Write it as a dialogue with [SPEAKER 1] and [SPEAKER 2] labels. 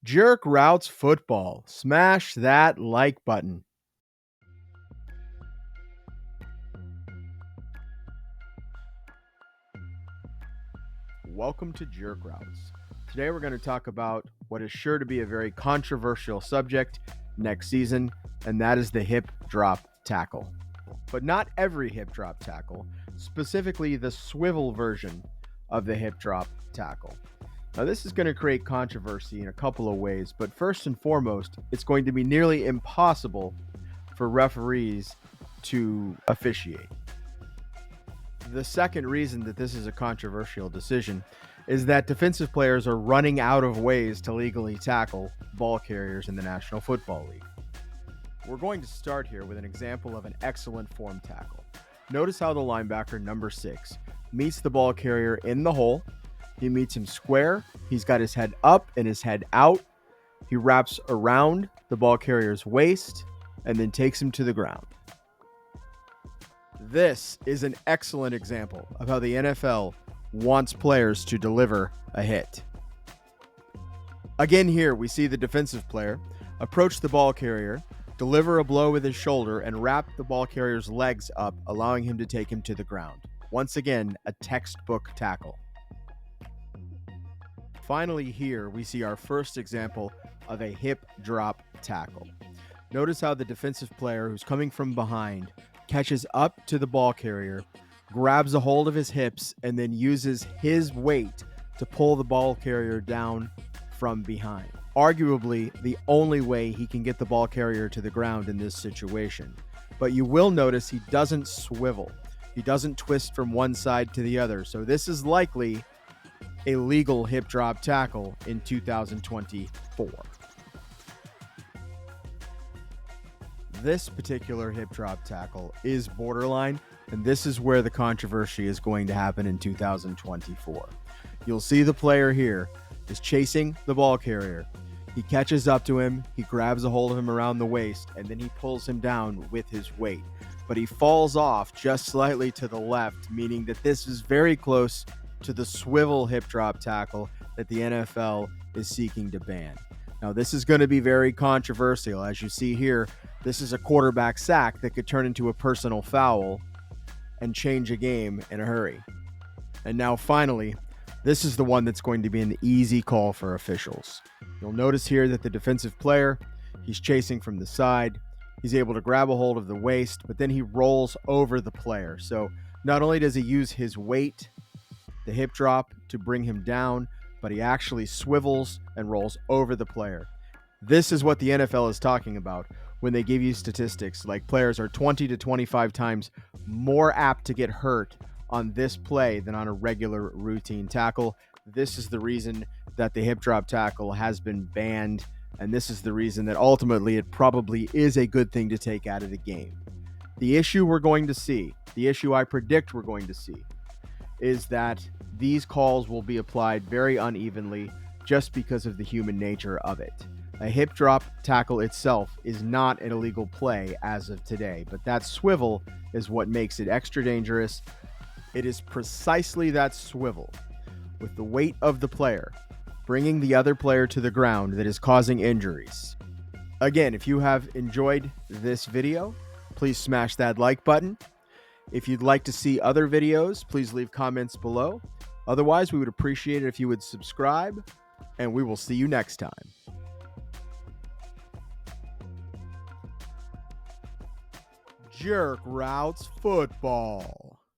[SPEAKER 1] Jerk Routes Football. Smash that like button. Welcome to Jerk Routes. Today we're going to talk about what is sure to be a very controversial subject next season, and that is the hip drop tackle. But not every hip drop tackle, specifically the swivel version of the hip drop tackle. Now, this is going to create controversy in a couple of ways, but first and foremost, it's going to be nearly impossible for referees to officiate. The second reason that this is a controversial decision is that defensive players are running out of ways to legally tackle ball carriers in the National Football League. We're going to start here with an example of an excellent form tackle. Notice how the linebacker, number 6, meets the ball carrier in the hole. He meets him square. He's got his head up and his head out. He wraps around the ball carrier's waist and then takes him to the ground. This is an excellent example of how the NFL wants players to deliver a hit. Again, here we see the defensive player approach the ball carrier, deliver a blow with his shoulder, and wrap the ball carrier's legs up, allowing him to take him to the ground. Once again, a textbook tackle. Finally, here we see our first example of a hip drop tackle. Notice how the defensive player who's coming from behind catches up to the ball carrier, grabs a hold of his hips, and then uses his weight to pull the ball carrier down from behind. Arguably, the only way he can get the ball carrier to the ground in this situation. But you will notice he doesn't swivel. He doesn't twist from one side to the other. So this is likely a legal hip drop tackle in 2024. This particular hip drop tackle is borderline, and this is where the controversy is going to happen in 2024. You'll see the player here is chasing the ball carrier. He catches up to him, he grabs a hold of him around the waist, and then he pulls him down with his weight. But he falls off just slightly to the left, meaning that this is very close to the swivel hip drop tackle that the NFL is seeking to ban. Now, this is going to be very controversial. As you see here, this is a quarterback sack that could turn into a personal foul and change a game in a hurry. And now, finally, this is the one that's going to be an easy call for officials. You'll notice here that the defensive player, he's chasing from the side. He's able to grab a hold of the waist, but then he rolls over the player. So not only does he use his weight, the hip drop, to bring him down, but he actually swivels and rolls over the player. This is what the NFL is talking about when they give you statistics like players are 20 to 25 times more apt to get hurt on this play than on a regular routine tackle. This is the reason that the hip drop tackle has been banned, and this is the reason that ultimately it probably is a good thing to take out of the game. The issue we're going to see, the issue I predict we're going to see, is that these calls will be applied very unevenly just because of the human nature of it. A hip drop tackle itself is not an illegal play as of today, but that swivel is what makes it extra dangerous. It is precisely that swivel, with the weight of the player, bringing the other player to the ground, that is causing injuries. Again, if you have enjoyed this video, please smash that like button. If you'd like to see other videos, please leave comments below. Otherwise, we would appreciate it if you would subscribe, and we will see you next time. Jerk Routes Football.